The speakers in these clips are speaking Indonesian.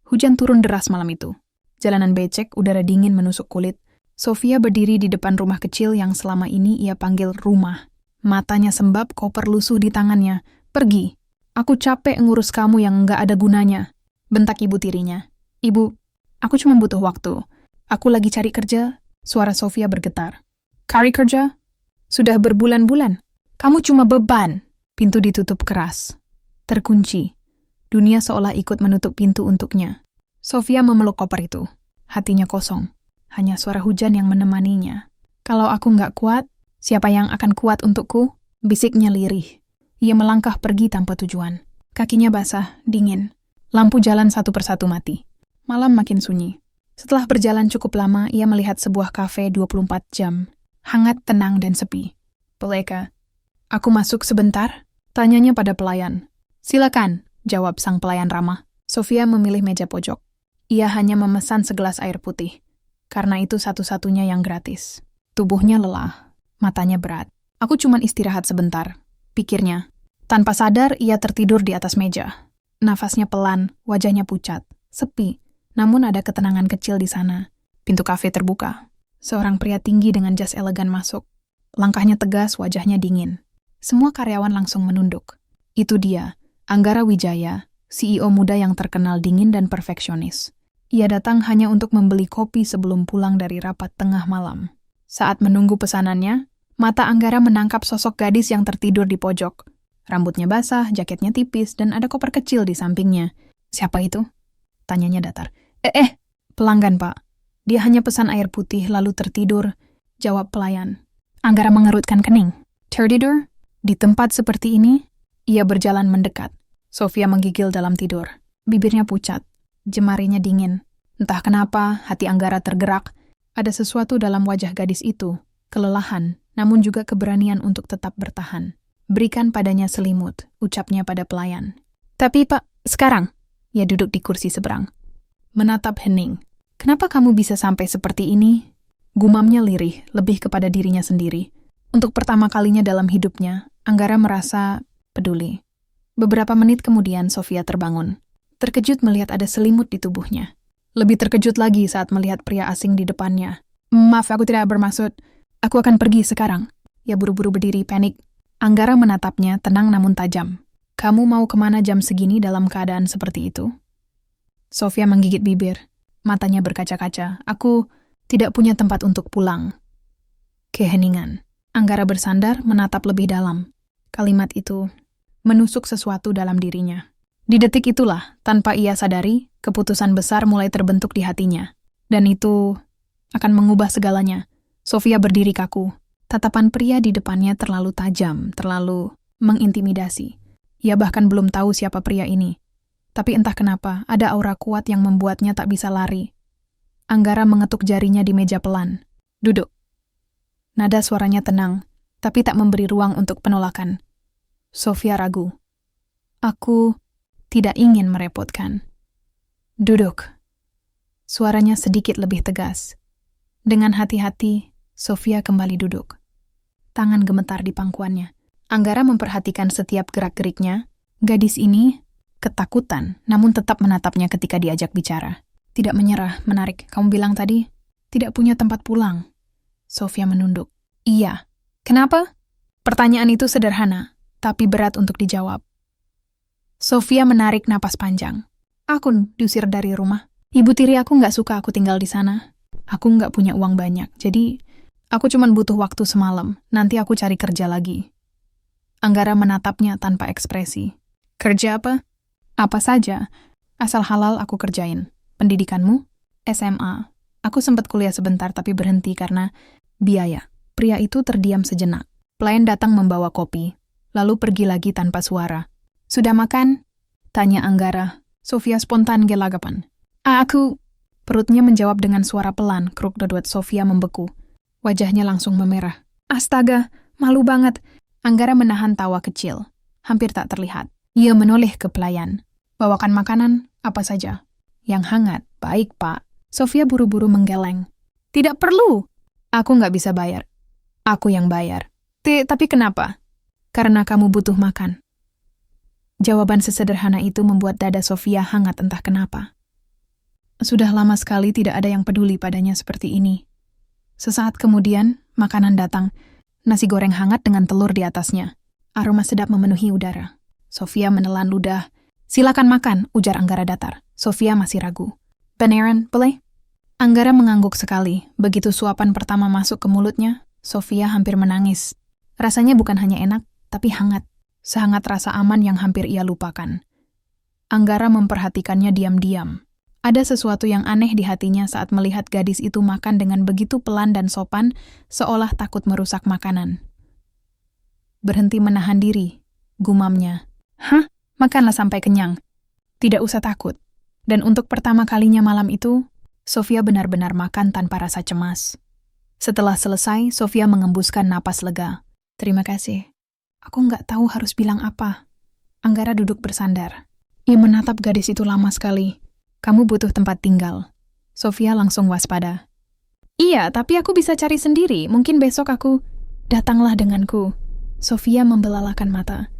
Hujan turun deras malam itu. Jalanan becek, udara dingin menusuk kulit. Sofia berdiri di depan rumah kecil yang selama ini ia panggil rumah. Matanya sembab, koper lusuh di tangannya. Pergi. Aku capek ngurus kamu yang nggak ada gunanya. Bentak ibu tirinya. Ibu, aku cuma butuh waktu. Aku lagi cari kerja. Suara Sofia bergetar. Cari kerja? Sudah berbulan-bulan. Kamu cuma beban. Pintu ditutup keras. Terkunci. Dunia seolah ikut menutup pintu untuknya. Sofia memeluk koper itu. Hatinya kosong. Hanya suara hujan yang menemaninya. Kalau aku nggak kuat, siapa yang akan kuat untukku? Bisiknya lirih. Ia melangkah pergi tanpa tujuan. Kakinya basah, dingin. Lampu jalan satu persatu mati. Malam makin sunyi. Setelah berjalan cukup lama, ia melihat sebuah kafe 24 jam. Hangat, tenang, dan sepi. Bolehkah? Aku masuk sebentar? Tanyanya pada pelayan. Silakan, jawab sang pelayan ramah. Sofia memilih meja pojok. Ia hanya memesan segelas air putih. Karena itu satu-satunya yang gratis. Tubuhnya lelah. Matanya berat. Aku cuman istirahat sebentar. Pikirnya. Tanpa sadar, ia tertidur di atas meja. Nafasnya pelan, wajahnya pucat. Sepi. Namun ada ketenangan kecil di sana. Pintu kafe terbuka. Seorang pria tinggi dengan jas elegan masuk. Langkahnya tegas, wajahnya dingin. Semua karyawan langsung menunduk. Itu dia, Anggara Wijaya, CEO muda yang terkenal dingin dan perfeksionis. Ia datang hanya untuk membeli kopi sebelum pulang dari rapat tengah malam. Saat menunggu pesanannya, mata Anggara menangkap sosok gadis yang tertidur di pojok. Rambutnya basah, jaketnya tipis, dan ada koper kecil di sampingnya. Siapa itu? Tanyanya datar. Pelanggan, Pak. Dia hanya pesan air putih lalu tertidur, jawab pelayan. Anggara mengerutkan kening. Tertidur? Di tempat seperti ini? Ia berjalan mendekat. Sofia menggigil dalam tidur. Bibirnya pucat. Jemarinya dingin. Entah kenapa, hati Anggara tergerak. Ada sesuatu dalam wajah gadis itu. Kelelahan, namun juga keberanian untuk tetap bertahan. Berikan padanya selimut, ucapnya pada pelayan. Tapi Pak, sekarang? Ia duduk di kursi seberang. Menatap hening. Kenapa kamu bisa sampai seperti ini? Gumamnya lirih, lebih kepada dirinya sendiri. Untuk pertama kalinya dalam hidupnya, Anggara merasa peduli. Beberapa menit kemudian Sofia terbangun. Terkejut melihat ada selimut di tubuhnya. Lebih terkejut lagi saat melihat pria asing di depannya. Maaf, aku tidak bermaksud. Aku akan pergi sekarang. Ia buru-buru berdiri, panik. Anggara menatapnya, tenang namun tajam. Kamu mau kemana jam segini dalam keadaan seperti itu? Sofia menggigit bibir. Matanya berkaca-kaca. Aku tidak punya tempat untuk pulang. Keheningan. Anggara bersandar, menatap lebih dalam. Kalimat itu menusuk sesuatu dalam dirinya. Di detik itulah, tanpa ia sadari, keputusan besar mulai terbentuk di hatinya. Dan itu akan mengubah segalanya. Sofia berdiri kaku. Tatapan pria di depannya terlalu tajam, terlalu mengintimidasi. Ia bahkan belum tahu siapa pria ini. Tapi entah kenapa, ada aura kuat yang membuatnya tak bisa lari. Anggara mengetuk jarinya di meja pelan. Duduk. Nada suaranya tenang, tapi tak memberi ruang untuk penolakan. Sofia ragu. Aku tidak ingin merepotkan. Duduk. Suaranya sedikit lebih tegas. Dengan hati-hati, Sofia kembali duduk. Tangan gemetar di pangkuannya. Anggara memperhatikan setiap gerak-geriknya. Gadis ini ketakutan, namun tetap menatapnya ketika diajak bicara. Tidak menyerah, menarik. Kamu bilang tadi, tidak punya tempat pulang. Sofia menunduk. Iya. Kenapa? Pertanyaan itu sederhana, tapi berat untuk dijawab. Sofia menarik napas panjang. Aku diusir dari rumah. Ibu tiri aku nggak suka aku tinggal di sana. Aku nggak punya uang banyak, jadi aku cuma butuh waktu semalam. Nanti aku cari kerja lagi. Anggara menatapnya tanpa ekspresi. Kerja apa? Apa saja. Asal halal aku kerjain. Pendidikanmu? SMA. Aku sempat kuliah sebentar tapi berhenti karena biaya. Pria itu terdiam sejenak. Pelayan datang membawa kopi, lalu pergi lagi tanpa suara. Sudah makan? Tanya Anggara. Sofia spontan gelagapan. Aku. Perutnya menjawab dengan suara pelan, keruk dodot Sofia membeku. Wajahnya langsung memerah. Astaga, malu banget. Anggara menahan tawa kecil. Hampir tak terlihat. Ia menoleh ke pelayan. Bawakan makanan, apa saja. Yang hangat, baik Pak. Sofia buru-buru menggeleng. Tidak perlu. Aku nggak bisa bayar. Aku yang bayar. Tapi kenapa? Karena kamu butuh makan. Jawaban sesederhana itu membuat dada Sofia hangat entah kenapa. Sudah lama sekali tidak ada yang peduli padanya seperti ini. Sesaat kemudian, makanan datang. Nasi goreng hangat dengan telur di atasnya. Aroma sedap memenuhi udara. Sofia menelan ludah. "Silakan makan," ujar Anggara datar. Sofia masih ragu. "Beneran, boleh?" Anggara mengangguk sekali. Begitu suapan pertama masuk ke mulutnya, Sofia hampir menangis. Rasanya bukan hanya enak, tapi hangat. Sehangat rasa aman yang hampir ia lupakan. Anggara memperhatikannya diam-diam. Ada sesuatu yang aneh di hatinya saat melihat gadis itu makan dengan begitu pelan dan sopan, seolah takut merusak makanan. "Berhenti menahan diri," gumamnya. "Hah? Makanlah sampai kenyang. Tidak usah takut." Dan untuk pertama kalinya malam itu, Sofia benar-benar makan tanpa rasa cemas. Setelah selesai, Sofia mengembuskan napas lega. "Terima kasih. Aku nggak tahu harus bilang apa." Anggara duduk bersandar. Ia menatap gadis itu lama sekali. "Kamu butuh tempat tinggal." Sofia langsung waspada. "Iya, tapi aku bisa cari sendiri. Mungkin besok aku..." "Datanglah denganku." Sofia membelalakan mata.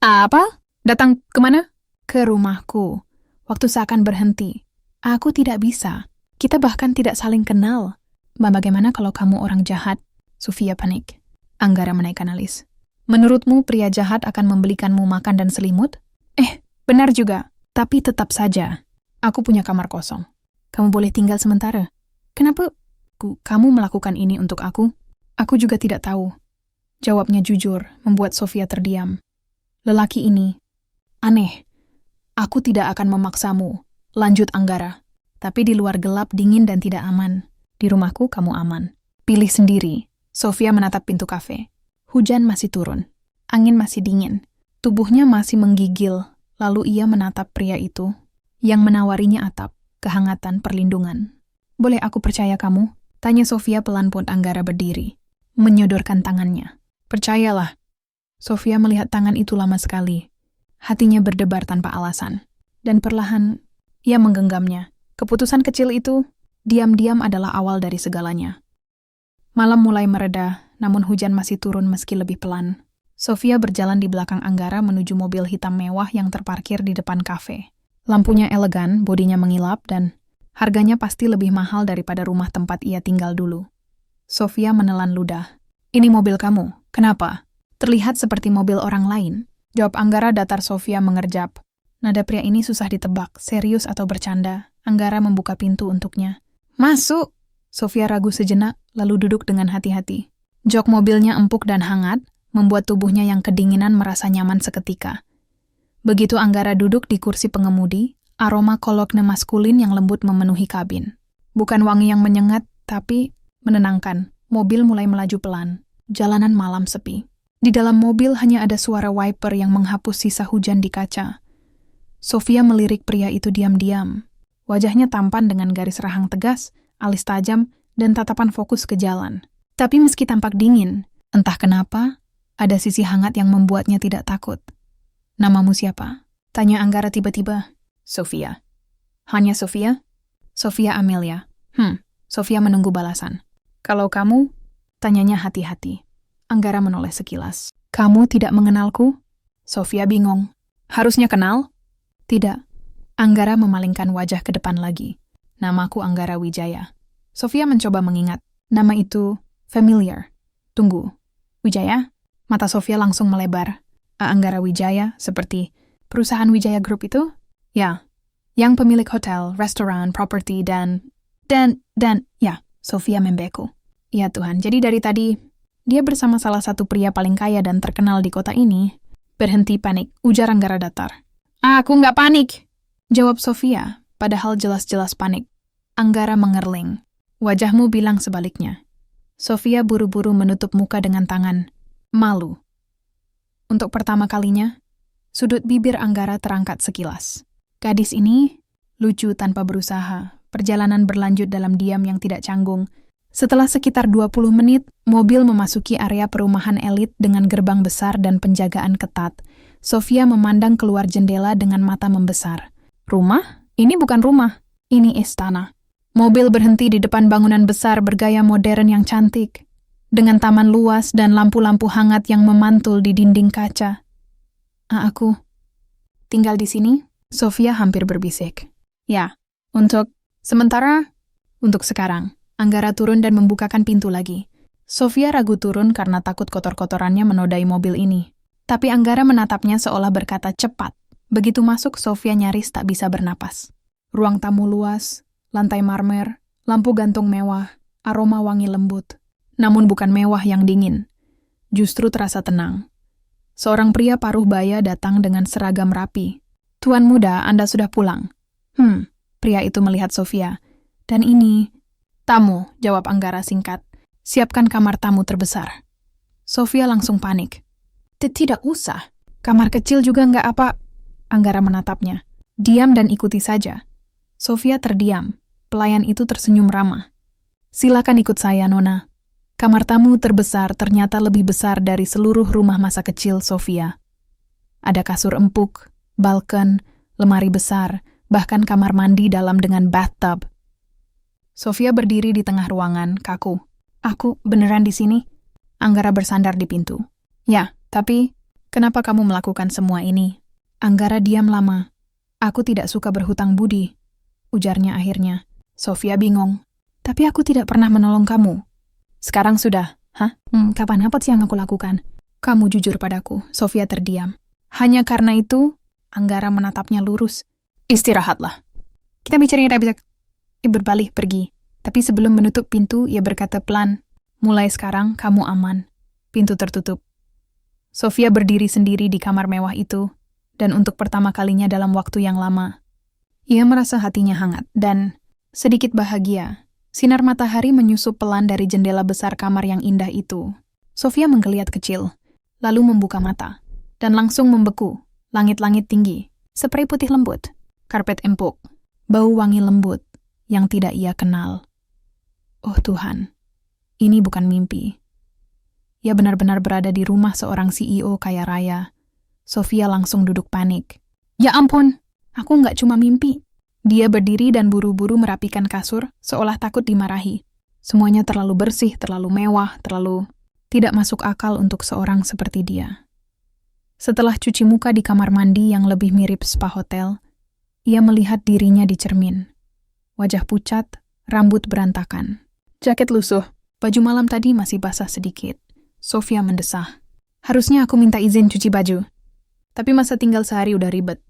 "Apa? Datang kemana?" "Ke rumahku. Waktu seakan berhenti. Aku tidak bisa. Kita bahkan tidak saling kenal." "Bagaimana kalau kamu orang jahat?" Sofia panik. Anggara menaikkan alis. "Menurutmu pria jahat akan membelikanmu makan dan selimut?" Benar juga. Tapi tetap saja. Aku punya kamar kosong. Kamu boleh tinggal sementara." "Kenapa kamu melakukan ini untuk aku?" "Aku juga tidak tahu." Jawabnya jujur, membuat Sofia terdiam. Lelaki ini aneh. "Aku tidak akan memaksamu," lanjut Anggara. "Tapi di luar gelap, dingin, dan tidak aman. Di rumahku kamu aman. Pilih sendiri." Sofia menatap pintu kafe. Hujan masih turun. Angin masih dingin. Tubuhnya masih menggigil. Lalu ia menatap pria itu yang menawarinya atap, kehangatan, perlindungan. "Boleh aku percaya kamu?" tanya Sofia pelan pun Anggara berdiri, menyodorkan tangannya. "Percayalah." Sofia melihat tangan itu lama sekali. Hatinya berdebar tanpa alasan. Dan perlahan, ia menggenggamnya. Keputusan kecil itu, diam-diam adalah awal dari segalanya. Malam mulai mereda, namun hujan masih turun meski lebih pelan. Sofia berjalan di belakang Anggara menuju mobil hitam mewah yang terparkir di depan kafe. Lampunya elegan, bodinya mengilap, dan harganya pasti lebih mahal daripada rumah tempat ia tinggal dulu. Sofia menelan ludah. "Ini mobil kamu. Kenapa? Terlihat seperti mobil orang lain." Jawab Anggara datar. Sofia mengerjap. Nada pria ini susah ditebak, serius atau bercanda. Anggara membuka pintu untuknya. "Masuk!" Sofia ragu sejenak, lalu duduk dengan hati-hati. Jok mobilnya empuk dan hangat, membuat tubuhnya yang kedinginan merasa nyaman seketika. Begitu Anggara duduk di kursi pengemudi, aroma koloknya maskulin yang lembut memenuhi kabin. Bukan wangi yang menyengat, tapi menenangkan. Mobil mulai melaju pelan. Jalanan malam sepi. Di dalam mobil hanya ada suara wiper yang menghapus sisa hujan di kaca. Sofia melirik pria itu diam-diam. Wajahnya tampan dengan garis rahang tegas, alis tajam, dan tatapan fokus ke jalan. Tapi meski tampak dingin, entah kenapa, ada sisi hangat yang membuatnya tidak takut. "Namamu siapa?" tanya Anggara tiba-tiba. "Sofia." "Hanya Sofia?" "Sofia Amelia." Sofia menunggu balasan. "Kalau kamu?" tanyanya hati-hati. Anggara menoleh sekilas. "Kamu tidak mengenalku?" Sofia bingung. "Harusnya kenal?" "Tidak." Anggara memalingkan wajah ke depan lagi. "Namaku Anggara Wijaya." Sofia mencoba mengingat. Nama itu familiar. "Tunggu. Wijaya?" Mata Sofia langsung melebar. "Anggara Wijaya, seperti perusahaan Wijaya Group itu?" "Ya. Yang pemilik hotel, restoran, properti, dan ya." Sofia membeku. "Ya Tuhan, jadi dari tadi dia bersama salah satu pria paling kaya dan terkenal di kota ini." "Berhenti panik," ujar Anggara datar. "Aku nggak panik," jawab Sofia, padahal jelas-jelas panik. Anggara mengerling. "Wajahmu bilang sebaliknya." Sofia buru-buru menutup muka dengan tangan. Malu. Untuk pertama kalinya, sudut bibir Anggara terangkat sekilas. Gadis ini lucu tanpa berusaha. Perjalanan berlanjut dalam diam yang tidak canggung. Setelah sekitar 20 menit, mobil memasuki area perumahan elit dengan gerbang besar dan penjagaan ketat. Sofia memandang keluar jendela dengan mata membesar. "Rumah? Ini bukan rumah. Ini istana." Mobil berhenti di depan bangunan besar bergaya modern yang cantik, dengan taman luas dan lampu-lampu hangat yang memantul di dinding kaca. Aku tinggal di sini?" Sofia hampir berbisik. "Ya, untuk Sementara, untuk sekarang, Anggara turun dan membukakan pintu lagi. Sofia ragu turun karena takut kotor-kotorannya menodai mobil ini. Tapi Anggara menatapnya seolah berkata cepat. Begitu masuk, Sofia nyaris tak bisa bernapas. Ruang tamu luas, lantai marmer, lampu gantung mewah, aroma wangi lembut. Namun bukan mewah yang dingin. Justru terasa tenang. Seorang pria paruh baya datang dengan seragam rapi. "Tuan muda, Anda sudah pulang." Pria itu melihat Sofia. "Dan ini..." "Tamu," jawab Anggara singkat. "Siapkan kamar tamu terbesar." Sofia langsung panik. "Tidak usah. Kamar kecil juga nggak apa..." Anggara menatapnya. "Diam dan ikuti saja." Sofia terdiam. Pelayan itu tersenyum ramah. "Silakan ikut saya, Nona." Kamar tamu terbesar ternyata lebih besar dari seluruh rumah masa kecil Sofia. Ada kasur empuk, balkon, lemari besar, bahkan kamar mandi dalam dengan bathtub. Sofia berdiri di tengah ruangan, kaku. "Aku beneran di sini?" Anggara bersandar di pintu. "Ya, tapi kenapa kamu melakukan semua ini?" Anggara diam lama. "Aku tidak suka berhutang budi," ujarnya akhirnya. Sofia bingung. "Tapi aku tidak pernah menolong kamu." "Sekarang sudah." "Hah? Kapan apa sih yang aku lakukan?" "Kamu jujur padaku." Sofia terdiam. Hanya karena itu, Anggara menatapnya lurus. "Istirahatlah. Kita bicara bisa..." Berbalik pergi. Tapi sebelum menutup pintu, ia berkata pelan, "Mulai sekarang kamu aman." Pintu tertutup. Sofia berdiri sendiri di kamar mewah itu, dan untuk pertama kalinya dalam waktu yang lama, ia merasa hatinya hangat dan sedikit bahagia. Sinar matahari menyusup pelan dari jendela besar kamar yang indah itu. Sofia menggeliat kecil, lalu membuka mata, dan langsung membeku. Langit-langit tinggi, spray putih lembut, karpet empuk, bau wangi lembut yang tidak ia kenal. Oh Tuhan, ini bukan mimpi. Ia benar-benar berada di rumah seorang CEO kaya raya. Sofia langsung duduk panik. "Ya ampun, aku nggak cuma mimpi." Dia berdiri dan buru-buru merapikan kasur, seolah takut dimarahi. Semuanya terlalu bersih, terlalu mewah, terlalu tidak masuk akal untuk seorang seperti dia. Setelah cuci muka di kamar mandi yang lebih mirip spa hotel, ia melihat dirinya di cermin. Wajah pucat, rambut berantakan. Jaket lusuh, baju malam tadi masih basah sedikit. Sofia mendesah. "Harusnya aku minta izin cuci baju. Tapi masa tinggal sehari udah ribet."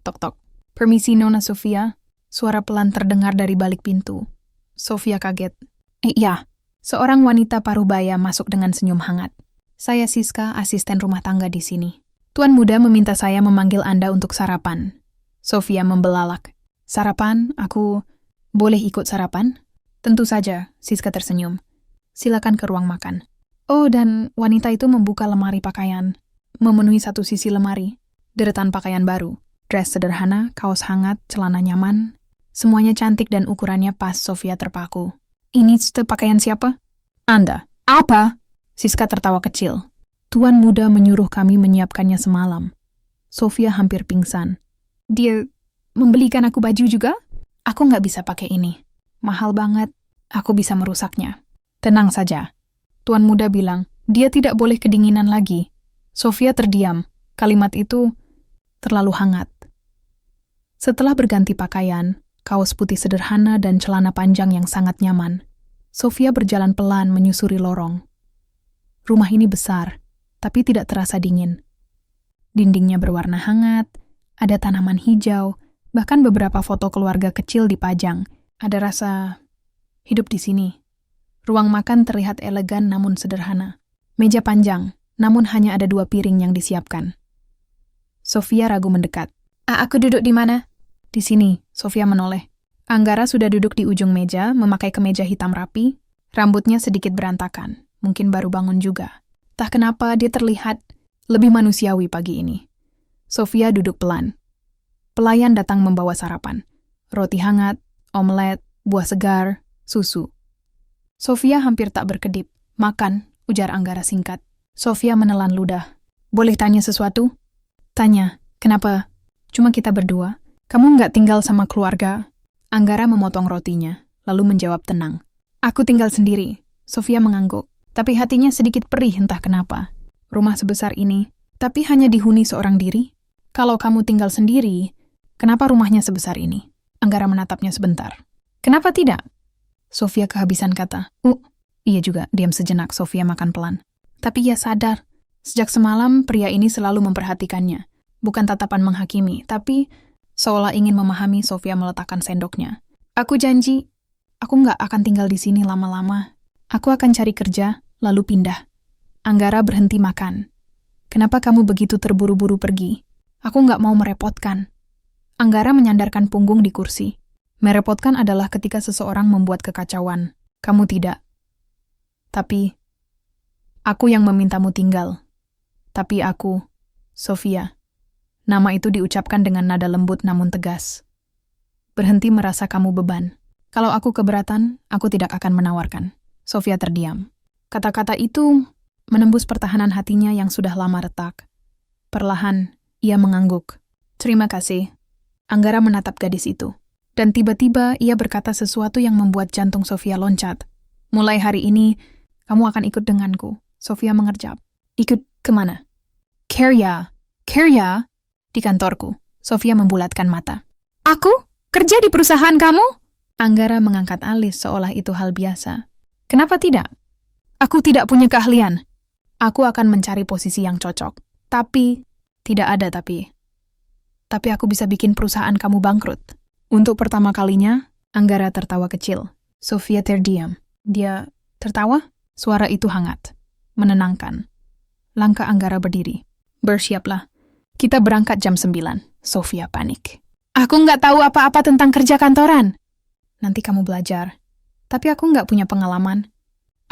Tok-tok. "Permisi, Nona Sofia." Suara pelan terdengar dari balik pintu. Sofia kaget. "Iya." Seorang wanita paruh baya masuk dengan senyum hangat. "Saya Siska, asisten rumah tangga di sini. Tuan muda meminta saya memanggil Anda untuk sarapan." Sofia membelalak. "Sarapan? Aku boleh ikut sarapan?" "Tentu saja," Siska tersenyum. "Silakan ke ruang makan." Oh, dan wanita itu membuka lemari pakaian. Memenuhi satu sisi lemari. Deretan pakaian baru. Dress sederhana, kaos hangat, celana nyaman. Semuanya cantik dan ukurannya pas. Sofia terpaku. "Ini pakaian siapa?" "Anda." "Apa?" Siska tertawa kecil. "Tuan muda menyuruh kami menyiapkannya semalam." Sofia hampir pingsan. "Dia membelikan aku baju juga?" "Aku nggak bisa pakai ini. Mahal banget. Aku bisa merusaknya." "Tenang saja." Tuan muda bilang, dia tidak boleh kedinginan lagi. Sofia terdiam. Kalimat itu terlalu hangat. Setelah berganti pakaian, kaos putih sederhana dan celana panjang yang sangat nyaman, Sofia berjalan pelan menyusuri lorong. Rumah ini besar, tapi tidak terasa dingin. Dindingnya berwarna hangat, ada tanaman hijau, bahkan beberapa foto keluarga kecil dipajang. Ada rasa hidup di sini. Ruang makan terlihat elegan namun sederhana. Meja panjang, namun hanya ada 2 piring yang disiapkan. Sofia ragu mendekat. Aku duduk di mana?" "Di sini," Sofia menoleh. Anggara sudah duduk di ujung meja, memakai kemeja hitam rapi, rambutnya sedikit berantakan, mungkin baru bangun juga. Tak kenapa dia terlihat lebih manusiawi pagi ini. Sofia duduk pelan. Pelayan datang membawa sarapan. Roti hangat, omelet, buah segar, susu. Sofia hampir tak berkedip. "Makan," ujar Anggara singkat. Sofia menelan ludah. "Boleh tanya sesuatu?" "Tanya, kenapa? Cuma kita berdua. Kamu nggak tinggal sama keluarga?" Anggara memotong rotinya, lalu menjawab tenang. "Aku tinggal sendiri." Sofia mengangguk, tapi hatinya sedikit perih entah kenapa. Rumah sebesar ini, tapi hanya dihuni seorang diri? Kalau kamu tinggal sendiri, kenapa rumahnya sebesar ini? Anggara menatapnya sebentar. Kenapa tidak? Sofia kehabisan kata. Iya juga, diam sejenak. Sofia makan pelan. Tapi ia sadar, sejak semalam pria ini selalu memperhatikannya. Bukan tatapan menghakimi, tapi seolah ingin memahami. Sofia meletakkan sendoknya. Aku janji, aku nggak akan tinggal di sini lama-lama. Aku akan cari kerja, lalu pindah. Anggara berhenti makan. Kenapa kamu begitu terburu-buru pergi? Aku nggak mau merepotkan. Anggara menyandarkan punggung di kursi. Merepotkan adalah ketika seseorang membuat kekacauan. Kamu tidak. Tapi, aku yang memintamu tinggal. Tapi aku, Sofia. Nama itu diucapkan dengan nada lembut namun tegas. Berhenti merasa kamu beban. Kalau aku keberatan, aku tidak akan menawarkan. Sofia terdiam. Kata-kata itu menembus pertahanan hatinya yang sudah lama retak. Perlahan, ia mengangguk. Terima kasih. Anggara menatap gadis itu. Dan tiba-tiba ia berkata sesuatu yang membuat jantung Sofia loncat. Mulai hari ini, kamu akan ikut denganku. Sofia mengerjap. Ikut kemana? Kerja. Di kantorku. Sofia membulatkan mata. Aku? Kerja di perusahaan kamu? Anggara mengangkat alis seolah itu hal biasa. Kenapa tidak? Aku tidak punya keahlian. Aku akan mencari posisi yang cocok. Tapi, tidak ada tapi. Tapi aku bisa bikin perusahaan kamu bangkrut. Untuk pertama kalinya, Anggara tertawa kecil. Sofia terdiam. Dia tertawa? Suara itu hangat. Menenangkan. Langkah Anggara berdiri. Bersiaplah. Kita berangkat jam 9. Sofia panik. Aku nggak tahu apa-apa tentang kerja kantoran. Nanti kamu belajar. Tapi aku nggak punya pengalaman.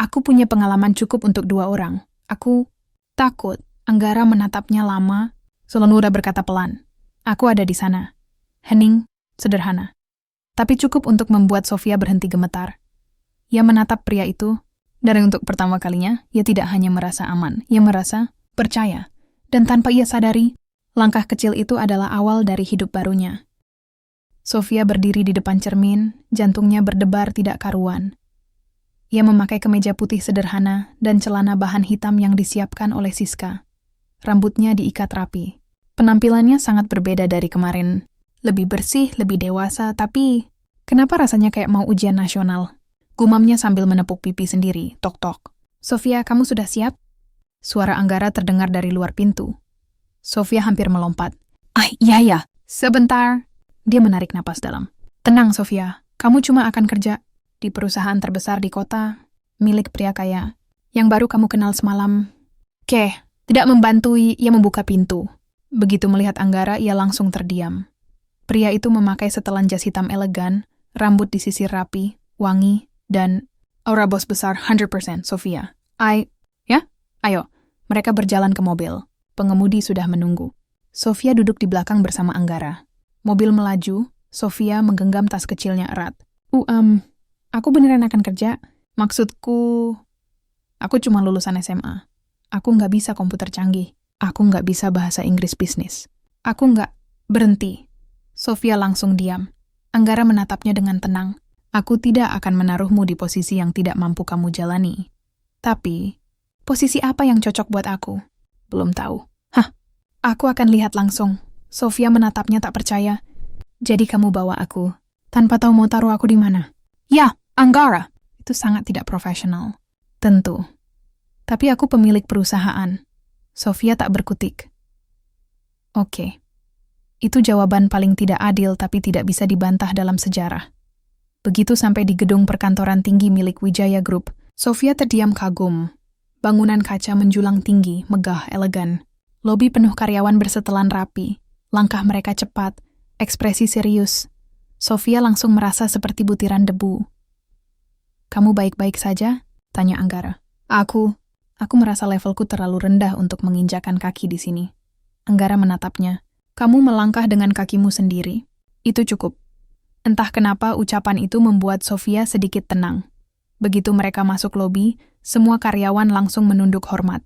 Aku punya pengalaman cukup untuk 2 orang. Aku takut. Anggara menatapnya lama. Solenura berkata pelan. Aku ada di sana. Hening. Sederhana. Tapi cukup untuk membuat Sofia berhenti gemetar. Ia menatap pria itu, dan untuk pertama kalinya, ia tidak hanya merasa aman, ia merasa percaya. Dan tanpa ia sadari, langkah kecil itu adalah awal dari hidup barunya. Sofia berdiri di depan cermin, jantungnya berdebar tidak karuan. Ia memakai kemeja putih sederhana dan celana bahan hitam yang disiapkan oleh Siska. Rambutnya diikat rapi. Penampilannya sangat berbeda dari kemarin. Lebih bersih, lebih dewasa, tapi kenapa rasanya kayak mau ujian nasional? Gumamnya sambil menepuk pipi sendiri, tok-tok. Sofia, kamu sudah siap? Suara Anggara terdengar dari luar pintu. Sofia hampir melompat. Iya. Sebentar. Dia menarik napas dalam. Tenang, Sofia. Kamu cuma akan kerja di perusahaan terbesar di kota, milik pria kaya, yang baru kamu kenal semalam. Tidak membantui, ia membuka pintu. Begitu melihat Anggara, ia langsung terdiam. Pria itu memakai setelan jas hitam elegan, rambut disisir rapi, wangi, dan aura bos besar 100%, Sofia. Ayo. Mereka berjalan ke mobil. Pengemudi sudah menunggu. Sofia duduk di belakang bersama Anggara. Mobil melaju, Sofia menggenggam tas kecilnya erat. Aku beneran akan kerja. Maksudku, aku cuma lulusan SMA. Aku nggak bisa komputer canggih. Aku nggak bisa bahasa Inggris bisnis. Aku nggak berhenti. Sofia langsung diam. Anggara menatapnya dengan tenang. Aku tidak akan menaruhmu di posisi yang tidak mampu kamu jalani. Tapi, posisi apa yang cocok buat aku? Belum tahu. Aku akan lihat langsung. Sofia menatapnya tak percaya. Jadi kamu bawa aku, tanpa tahu mau taruh aku di mana? Ya, Anggara. Itu sangat tidak profesional. Tentu. Tapi aku pemilik perusahaan. Sofia tak berkutik. Oke. Itu jawaban paling tidak adil tapi tidak bisa dibantah dalam sejarah. Begitu sampai di gedung perkantoran tinggi milik Wijaya Group, Sofia terdiam kagum. Bangunan kaca menjulang tinggi, megah, elegan. Lobi penuh karyawan bersetelan rapi. Langkah mereka cepat, ekspresi serius. Sofia langsung merasa seperti butiran debu. Kamu baik-baik saja? Tanya Anggara. Aku merasa levelku terlalu rendah untuk menginjakan kaki di sini. Anggara menatapnya. Kamu melangkah dengan kakimu sendiri. Itu cukup. Entah kenapa ucapan itu membuat Sofia sedikit tenang. Begitu mereka masuk lobi, semua karyawan langsung menunduk hormat.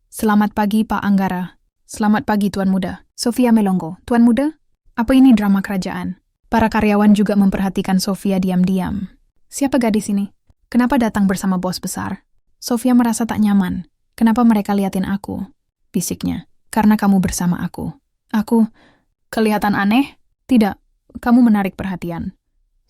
Selamat pagi, Pak Anggara. Selamat pagi, Tuan Muda. Sofia melongo. Tuan Muda? Apa ini drama kerajaan? Para karyawan juga memperhatikan Sofia diam-diam. Siapa gadis ini? Kenapa datang bersama bos besar? Sofia merasa tak nyaman. Kenapa mereka liatin aku? Bisiknya. Karena kamu bersama aku. Aku kelihatan aneh? Tidak, kamu menarik perhatian.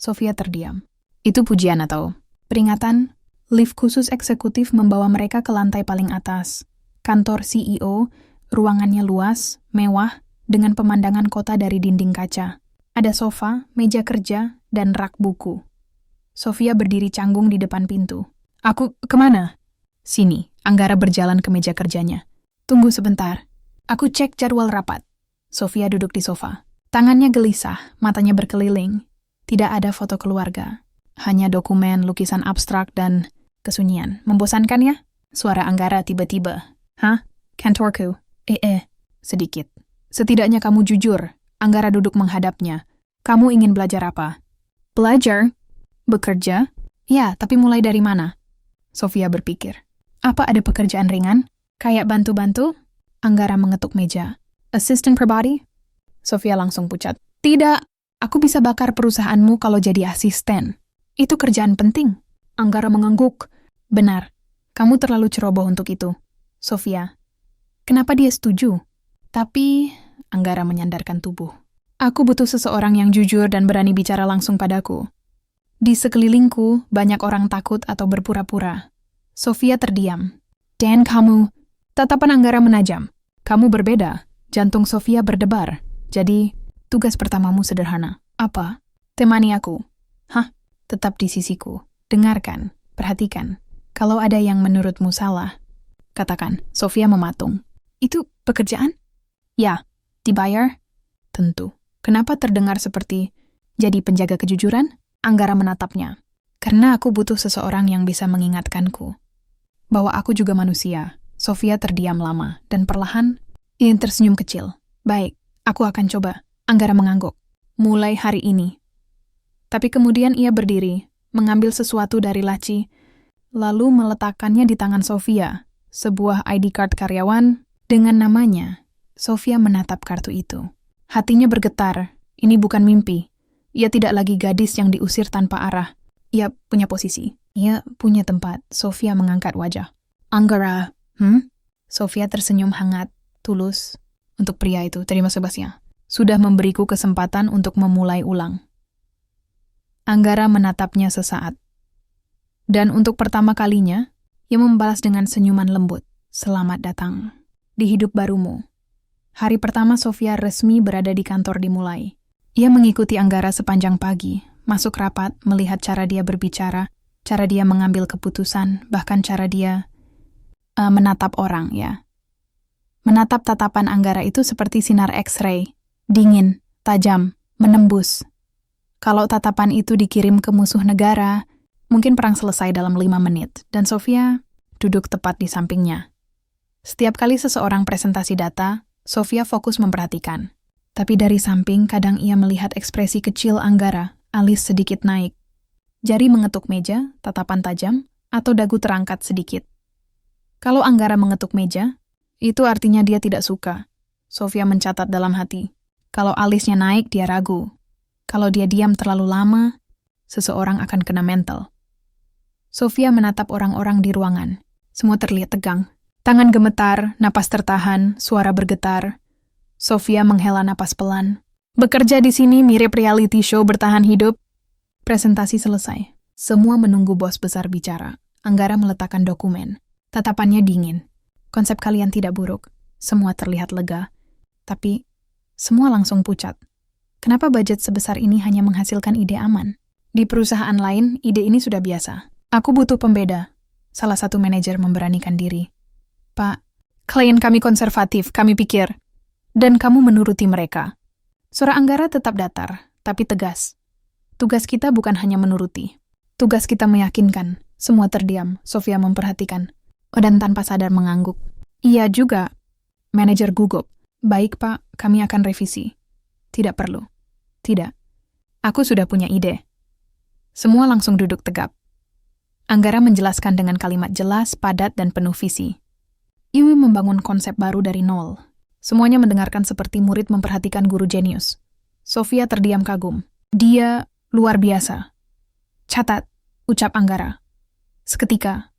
Sofia terdiam. Itu pujian atau peringatan? Lift khusus eksekutif membawa mereka ke lantai paling atas. Kantor CEO, ruangannya luas, mewah, dengan pemandangan kota dari dinding kaca. Ada sofa, meja kerja, dan rak buku. Sofia berdiri canggung di depan pintu. Aku kemana? Sini, Anggara berjalan ke meja kerjanya. Tunggu sebentar. Aku cek jadwal rapat. Sofia duduk di sofa. Tangannya gelisah, matanya berkeliling. Tidak ada foto keluarga. Hanya dokumen, lukisan abstrak, dan kesunyian. Membosankan ya? Suara Anggara tiba-tiba. Hah? Kantorku. Sedikit. Setidaknya kamu jujur. Anggara duduk menghadapnya. Kamu ingin belajar apa? Belajar? Bekerja? Ya, tapi mulai dari mana? Sofia berpikir. Apa ada pekerjaan ringan? Kayak bantu-bantu? Anggara mengetuk meja. Assistant pribadi? Sofia langsung pucat. Tidak, aku bisa bakar perusahaanmu kalau jadi asisten. Itu kerjaan penting. Anggara mengangguk. Benar, kamu terlalu ceroboh untuk itu. Sofia. Kenapa dia setuju? Tapi, Anggara menyandarkan tubuh. Aku butuh seseorang yang jujur dan berani bicara langsung padaku. Di sekelilingku, banyak orang takut atau berpura-pura. Sofia terdiam. Dan kamu, tatapan Anggara menajam. Kamu berbeda. Jantung Sofia berdebar. Jadi, tugas pertamamu sederhana. Apa? Temani aku. Hah? Tetap di sisiku. Dengarkan. Perhatikan. Kalau ada yang menurutmu salah, katakan. Sofia mematung. Itu pekerjaan? Ya. Dibayar? Tentu. Kenapa terdengar seperti jadi penjaga kejujuran? Anggara menatapnya. Karena aku butuh seseorang yang bisa mengingatkanku bahwa aku juga manusia. Sofia terdiam lama, dan perlahan ia tersenyum kecil. Baik, aku akan coba. Anggara mengangguk. Mulai hari ini. Tapi kemudian ia berdiri, mengambil sesuatu dari laci, lalu meletakkannya di tangan Sofia, sebuah ID card karyawan dengan namanya. Sofia menatap kartu itu. Hatinya bergetar. Ini bukan mimpi. Ia tidak lagi gadis yang diusir tanpa arah. Ia punya posisi. Ia punya tempat. Sofia mengangkat wajah. Anggara, Sofia tersenyum hangat, tulus. Untuk pria itu, terima sebasnya. Sudah memberiku kesempatan untuk memulai ulang. Anggara menatapnya sesaat. Dan untuk pertama kalinya, ia membalas dengan senyuman lembut. Selamat datang di hidup barumu. Hari pertama Sofia resmi berada di kantor dimulai. Ia mengikuti Anggara sepanjang pagi, masuk rapat, melihat cara dia berbicara, cara dia mengambil keputusan, bahkan cara dia menatap orang, ya. Menatap tatapan Anggara itu seperti sinar X-ray, dingin, tajam, menembus. Kalau tatapan itu dikirim ke musuh negara, mungkin perang selesai dalam 5 menit, dan Sofia duduk tepat di sampingnya. Setiap kali seseorang presentasi data, Sofia fokus memperhatikan. Tapi dari samping kadang ia melihat ekspresi kecil Anggara, alis sedikit naik. Jari mengetuk meja, tatapan tajam, atau dagu terangkat sedikit. Kalau Anggara mengetuk meja, itu artinya dia tidak suka. Sofia mencatat dalam hati. Kalau alisnya naik, dia ragu. Kalau dia diam terlalu lama, seseorang akan kena mental. Sofia menatap orang-orang di ruangan. Semua terlihat tegang. Tangan gemetar, napas tertahan, suara bergetar. Sofia menghela napas pelan. Bekerja di sini mirip reality show bertahan hidup. Presentasi selesai. Semua menunggu bos besar bicara. Anggara meletakkan dokumen. Tatapannya dingin. Konsep kalian tidak buruk. Semua terlihat lega. Tapi, semua langsung pucat. Kenapa budget sebesar ini hanya menghasilkan ide aman? Di perusahaan lain, ide ini sudah biasa. Aku butuh pembeda. Salah satu manajer memberanikan diri. Pak, klien kami konservatif, kami pikir. Dan kamu menuruti mereka. Suara Anggara tetap datar, tapi tegas. Tugas kita bukan hanya menuruti. Tugas kita meyakinkan. Semua terdiam, Sofia memperhatikan. Dan tanpa sadar mengangguk. Iya juga. Manajer gugup. Baik pak, kami akan revisi. Tidak perlu. Tidak. Aku sudah punya ide. Semua langsung duduk tegap. Anggara menjelaskan dengan kalimat jelas, padat, dan penuh visi. Iwi membangun konsep baru dari nol. Semuanya mendengarkan seperti murid memperhatikan guru jenius. Sofia terdiam kagum. Dia luar biasa. Catat, ucap Anggara. Seketika,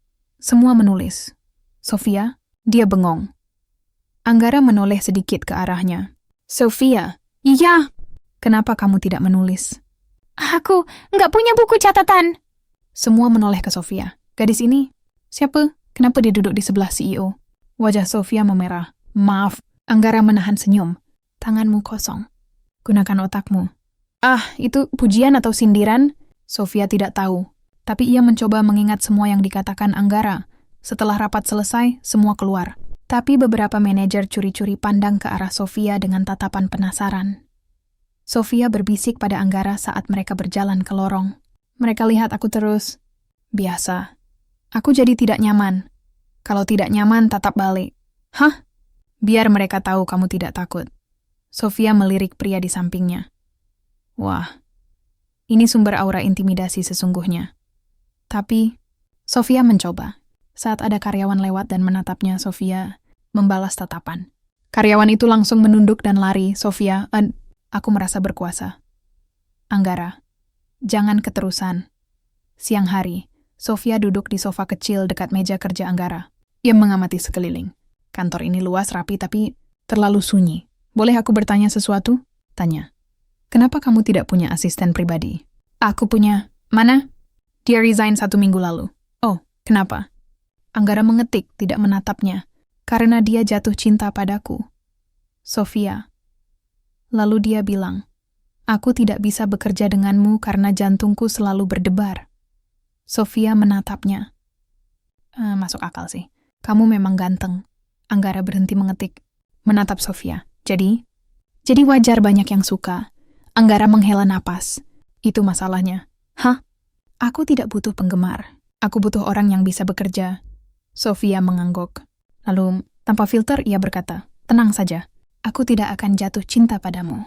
semua menulis. Sofia, dia bengong. Anggara menoleh sedikit ke arahnya. Sofia, iya. Kenapa kamu tidak menulis? Aku nggak punya buku catatan. Semua menoleh ke Sofia. Gadis ini, siapa? Kenapa dia duduk di sebelah CEO? Wajah Sofia memerah. Maaf, Anggara menahan senyum. Tanganmu kosong. Gunakan otakmu. Ah, itu pujian atau sindiran? Sofia tidak tahu. Tapi ia mencoba mengingat semua yang dikatakan Anggara. Setelah rapat selesai, semua keluar. Tapi beberapa manajer curi-curi pandang ke arah Sofia dengan tatapan penasaran. Sofia berbisik pada Anggara saat mereka berjalan ke lorong. Mereka lihat aku terus. Biasa. Aku jadi tidak nyaman. Kalau tidak nyaman, tatap balik. Hah? Biar mereka tahu kamu tidak takut. Sofia melirik pria di sampingnya. Wah, ini sumber aura intimidasi sesungguhnya. Tapi, Sofia mencoba. Saat ada karyawan lewat dan menatapnya, Sofia membalas tatapan. Karyawan itu langsung menunduk dan lari. Sofia, aku merasa berkuasa. Anggara, jangan keterusan. Siang hari, Sofia duduk di sofa kecil dekat meja kerja Anggara. Ia mengamati sekeliling. Kantor ini luas, rapi, tapi terlalu sunyi. Boleh aku bertanya sesuatu? Tanya. Kenapa kamu tidak punya asisten pribadi? Aku punya. Mana? Dia resign 1 minggu lalu. Oh, kenapa? Anggara mengetik, tidak menatapnya. Karena dia jatuh cinta padaku. Sofia. Lalu dia bilang, aku tidak bisa bekerja denganmu karena jantungku selalu berdebar. Sofia menatapnya. Masuk akal sih. Kamu memang ganteng. Anggara berhenti mengetik. Menatap Sofia. Jadi wajar banyak yang suka. Anggara menghela napas. Itu masalahnya. Hah? Aku tidak butuh penggemar. Aku butuh orang yang bisa bekerja. Sofia mengangguk. Lalu, tanpa filter, ia berkata, tenang saja. Aku tidak akan jatuh cinta padamu.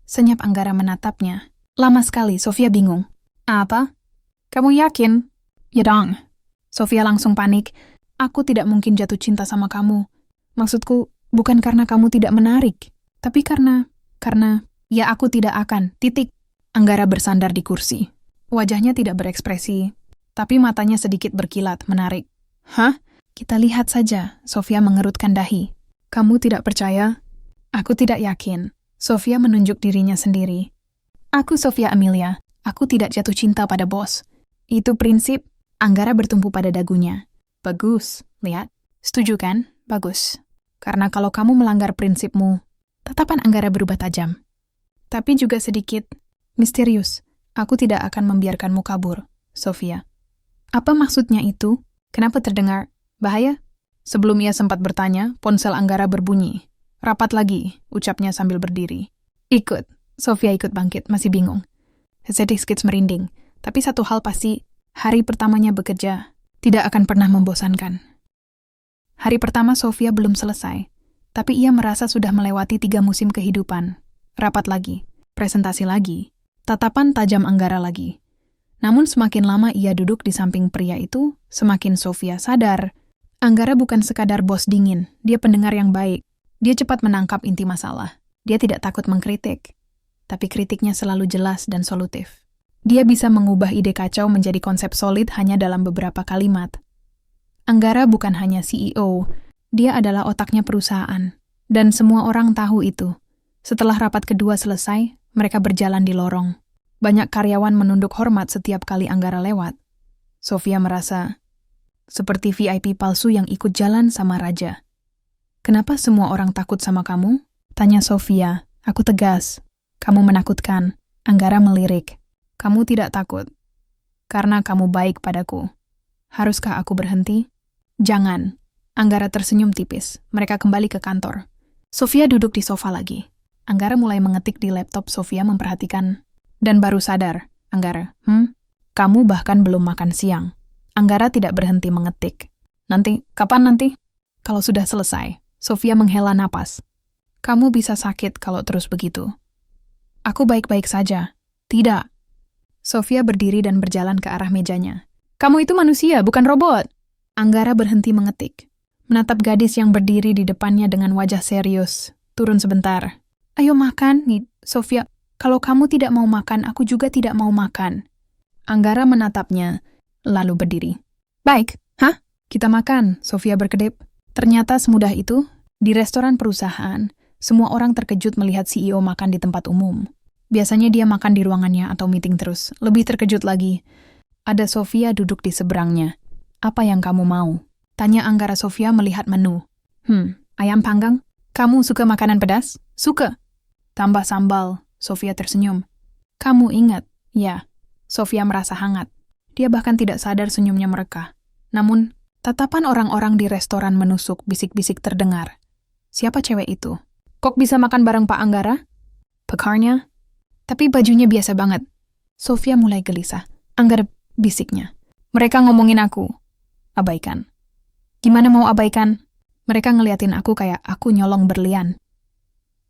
Senyap Anggara menatapnya. Lama sekali, Sofia bingung. Apa? Kamu yakin? Ya dong. Sofia langsung panik. Aku tidak mungkin jatuh cinta sama kamu. Maksudku, bukan karena kamu tidak menarik. Tapi karena, ya aku tidak akan, titik. Anggara bersandar di kursi. Wajahnya tidak berekspresi, tapi matanya sedikit berkilat, menarik. Hah? Kita lihat saja, Sofia mengerutkan dahi. Kamu tidak percaya? Aku tidak yakin. Sofia menunjuk dirinya sendiri. Aku Sofia Amelia. Aku tidak jatuh cinta pada bos. Itu prinsip. Anggara bertumpu pada dagunya. Bagus, lihat. Setuju kan? Bagus. Karena kalau kamu melanggar prinsipmu, tatapan Anggara berubah tajam. Tapi juga sedikit misterius. Aku tidak akan membiarkanmu kabur, Sofia. Apa maksudnya itu? Kenapa terdengar bahaya? Sebelum ia sempat bertanya, ponsel Anggara berbunyi. Rapat lagi, ucapnya sambil berdiri. Ikut. Sofia ikut bangkit, masih bingung. Sedikit merinding. Tapi satu hal pasti, hari pertamanya bekerja tidak akan pernah membosankan. Hari pertama Sofia belum selesai, tapi ia merasa sudah melewati 3 musim kehidupan. Rapat lagi, presentasi lagi, tatapan tajam Anggara lagi. Namun semakin lama ia duduk di samping pria itu, semakin Sofia sadar. Anggara bukan sekadar bos dingin, dia pendengar yang baik. Dia cepat menangkap inti masalah. Dia tidak takut mengkritik, tapi kritiknya selalu jelas dan solutif. Dia bisa mengubah ide kacau menjadi konsep solid hanya dalam beberapa kalimat. Anggara bukan hanya CEO, dia adalah otaknya perusahaan. Dan semua orang tahu itu. Setelah rapat kedua selesai, mereka berjalan di lorong. Banyak karyawan menunduk hormat setiap kali Anggara lewat. Sofia merasa seperti VIP palsu yang ikut jalan sama raja. Kenapa semua orang takut sama kamu? Tanya Sofia. Aku tegas. Kamu menakutkan. Anggara melirik. Kamu tidak takut. Karena kamu baik padaku. Haruskah aku berhenti? Jangan. Anggara tersenyum tipis. Mereka kembali ke kantor. Sofia duduk di sofa lagi. Anggara mulai mengetik di laptop. Sofia memperhatikan. Dan baru sadar. Anggara, kamu bahkan belum makan siang. Anggara tidak berhenti mengetik. Nanti, kapan nanti? Kalau sudah selesai. Sofia menghela napas. Kamu bisa sakit kalau terus begitu. Aku baik-baik saja. Tidak. Sofia berdiri dan berjalan ke arah mejanya. Kamu itu manusia, bukan robot. Anggara berhenti mengetik. Menatap gadis yang berdiri di depannya dengan wajah serius. Turun sebentar. Ayo makan, nih, Sofia. Kalau kamu tidak mau makan, aku juga tidak mau makan. Anggara menatapnya, lalu berdiri. Baik, kita makan, Sofia berkedip. Ternyata semudah itu, di restoran perusahaan, semua orang terkejut melihat CEO makan di tempat umum. Biasanya dia makan di ruangannya atau meeting terus. Lebih terkejut lagi, ada Sofia duduk di seberangnya. Apa yang kamu mau? Tanya Anggara Sofia melihat menu. Ayam panggang? Kamu suka makanan pedas? Suka. Tambah sambal. Sofia tersenyum. Kamu ingat? Ya. Sofia merasa hangat. Dia bahkan tidak sadar senyumnya mereka. Namun, tatapan orang-orang di restoran menusuk, bisik-bisik terdengar. Siapa cewek itu? Kok bisa makan bareng Pak Anggara? Pekarnya? Tapi bajunya biasa banget. Sofia mulai gelisah. Anggara bisiknya. Mereka ngomongin aku. Abaikan. Gimana mau abaikan? Mereka ngeliatin aku kayak aku nyolong berlian.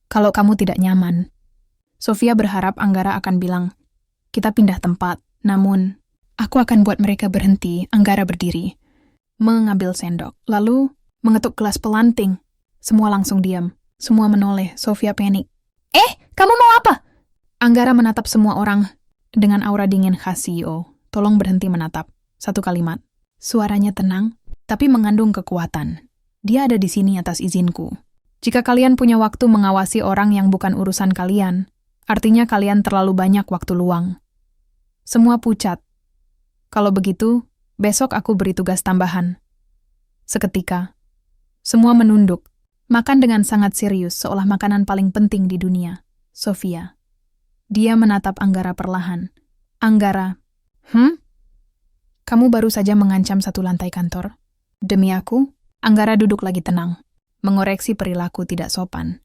Kalau kamu tidak nyaman. Sofia berharap Anggara akan bilang, kita pindah tempat. Namun, aku akan buat mereka berhenti. Anggara berdiri. Mengambil sendok. Lalu, mengetuk gelas pelanting. Semua langsung diam. Semua menoleh. Sofia panik. Kamu mau apa? Anggara menatap semua orang dengan aura dingin khas CEO. Tolong berhenti menatap. Satu kalimat. Suaranya tenang, tapi mengandung kekuatan. Dia ada di sini atas izinku. Jika kalian punya waktu mengawasi orang yang bukan urusan kalian, artinya kalian terlalu banyak waktu luang. Semua pucat. Kalau begitu, besok aku beri tugas tambahan. Seketika, semua menunduk. Makan dengan sangat serius, seolah makanan paling penting di dunia. Sofia. Dia menatap Anggara perlahan. Anggara, kamu baru saja mengancam satu lantai kantor. Demi aku, Anggara duduk lagi tenang, mengoreksi perilaku tidak sopan.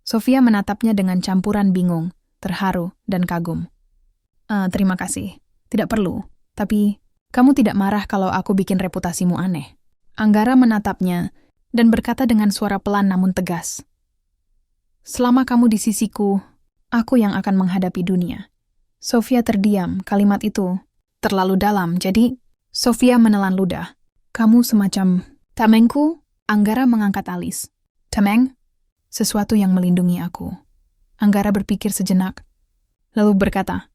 Sofia menatapnya dengan campuran bingung, terharu, dan kagum. Terima kasih. Tidak perlu. Tapi, kamu tidak marah kalau aku bikin reputasimu aneh. Anggara menatapnya dan berkata dengan suara pelan namun tegas. Selama kamu di sisiku, aku yang akan menghadapi dunia. Sofia terdiam, kalimat itu terlalu dalam, jadi Sofia menelan ludah. Kamu semacam tamengku? Anggara mengangkat alis. Tameng? Sesuatu yang melindungi aku. Anggara berpikir sejenak, lalu berkata,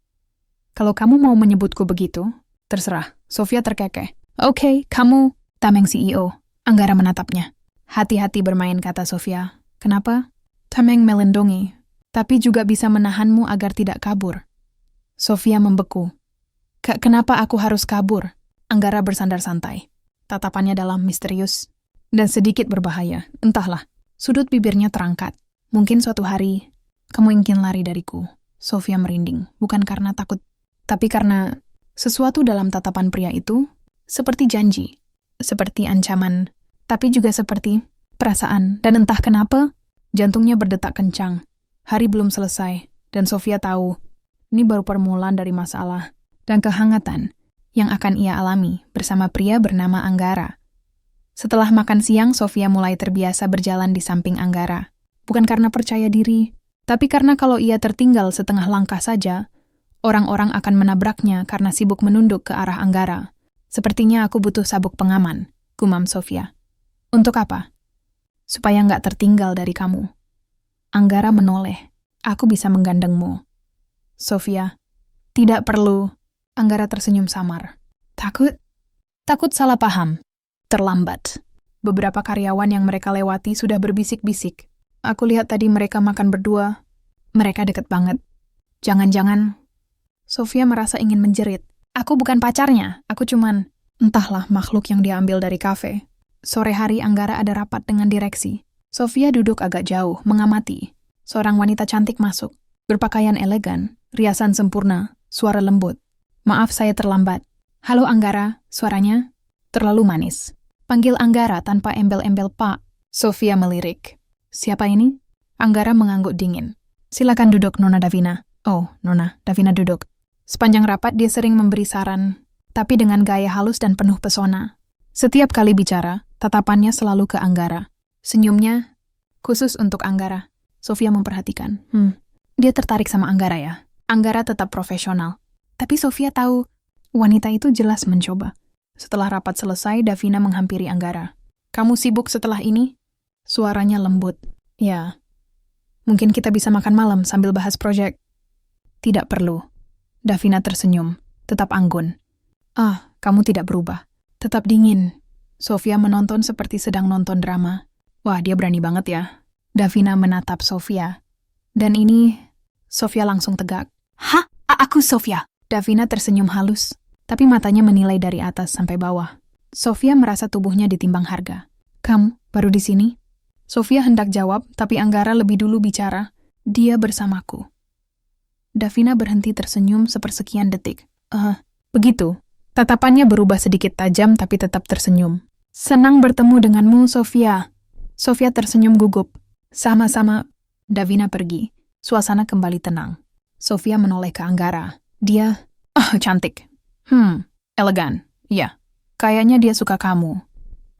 kalau kamu mau menyebutku begitu, terserah. Sofia terkekeh. Oke, kamu tameng CEO. Anggara menatapnya. Hati-hati bermain, kata Sofia. Kenapa? Tameng melindungi, tapi juga bisa menahanmu agar tidak kabur. Sofia membeku. Kenapa aku harus kabur? Anggara bersandar santai. Tatapannya dalam, misterius, dan sedikit berbahaya. Entahlah, sudut bibirnya terangkat. Mungkin suatu hari, kamu ingin lari dariku. Sofia merinding, bukan karena takut, tapi karena sesuatu dalam tatapan pria itu, seperti janji, seperti ancaman, tapi juga seperti perasaan. Dan entah kenapa, jantungnya berdetak kencang. Hari belum selesai, dan Sofia tahu, ini baru permulaan dari masalah dan kehangatan yang akan ia alami bersama pria bernama Anggara. Setelah makan siang, Sofia mulai terbiasa berjalan di samping Anggara. Bukan karena percaya diri, tapi karena kalau ia tertinggal setengah langkah saja, orang-orang akan menabraknya karena sibuk menunduk ke arah Anggara. Sepertinya aku butuh sabuk pengaman, gumam Sofia. Untuk apa? Supaya nggak tertinggal dari kamu. Anggara menoleh. Aku bisa menggandengmu. Sofia. Tidak perlu. Anggara tersenyum samar. Takut? Takut salah paham. Terlambat. Beberapa karyawan yang mereka lewati sudah berbisik-bisik. Aku lihat tadi mereka makan berdua. Mereka deket banget. Jangan-jangan. Sofia merasa ingin menjerit. Aku bukan pacarnya. Aku cuman, entahlah, makhluk yang dia ambil dari kafe. Sore hari Anggara ada rapat dengan direksi. Sofia duduk agak jauh, mengamati. Seorang wanita cantik masuk. Berpakaian elegan, riasan sempurna, suara lembut. Maaf saya terlambat. Halo Anggara, suaranya terlalu manis. Panggil Anggara tanpa embel-embel Pak. Sofia melirik. Siapa ini? Anggara mengangguk dingin. Silakan duduk, Nona Davina. Oh, Nona Davina duduk. Sepanjang rapat dia sering memberi saran, tapi dengan gaya halus dan penuh pesona. Setiap kali bicara, tatapannya selalu ke Anggara. Senyumnya khusus untuk Anggara. Sofia memperhatikan. Dia tertarik sama Anggara ya. Anggara tetap profesional. Tapi Sofia tahu, wanita itu jelas mencoba. Setelah rapat selesai, Davina menghampiri Anggara. Kamu sibuk setelah ini? Suaranya lembut. Ya. Mungkin kita bisa makan malam sambil bahas proyek. Tidak perlu. Davina tersenyum, tetap anggun. Kamu tidak berubah. Tetap dingin. Sofia menonton seperti sedang nonton drama. Wah, dia berani banget ya. Davina menatap Sofia. Dan ini Sofia langsung tegak. Hah? Aku Sofia. Davina tersenyum halus, tapi matanya menilai dari atas sampai bawah. Sofia merasa tubuhnya ditimbang harga. Kamu baru di sini? Sofia hendak jawab, tapi Anggara lebih dulu bicara. Dia bersamaku. Davina berhenti tersenyum sepersekian detik. Begitu. Tatapannya berubah sedikit tajam tapi tetap tersenyum. Senang bertemu denganmu, Sofia. Sofia tersenyum gugup. Sama-sama. Davina pergi. Suasana kembali tenang. Sofia menoleh ke Anggara. Dia, cantik. Elegan. Iya. Kayaknya dia suka kamu.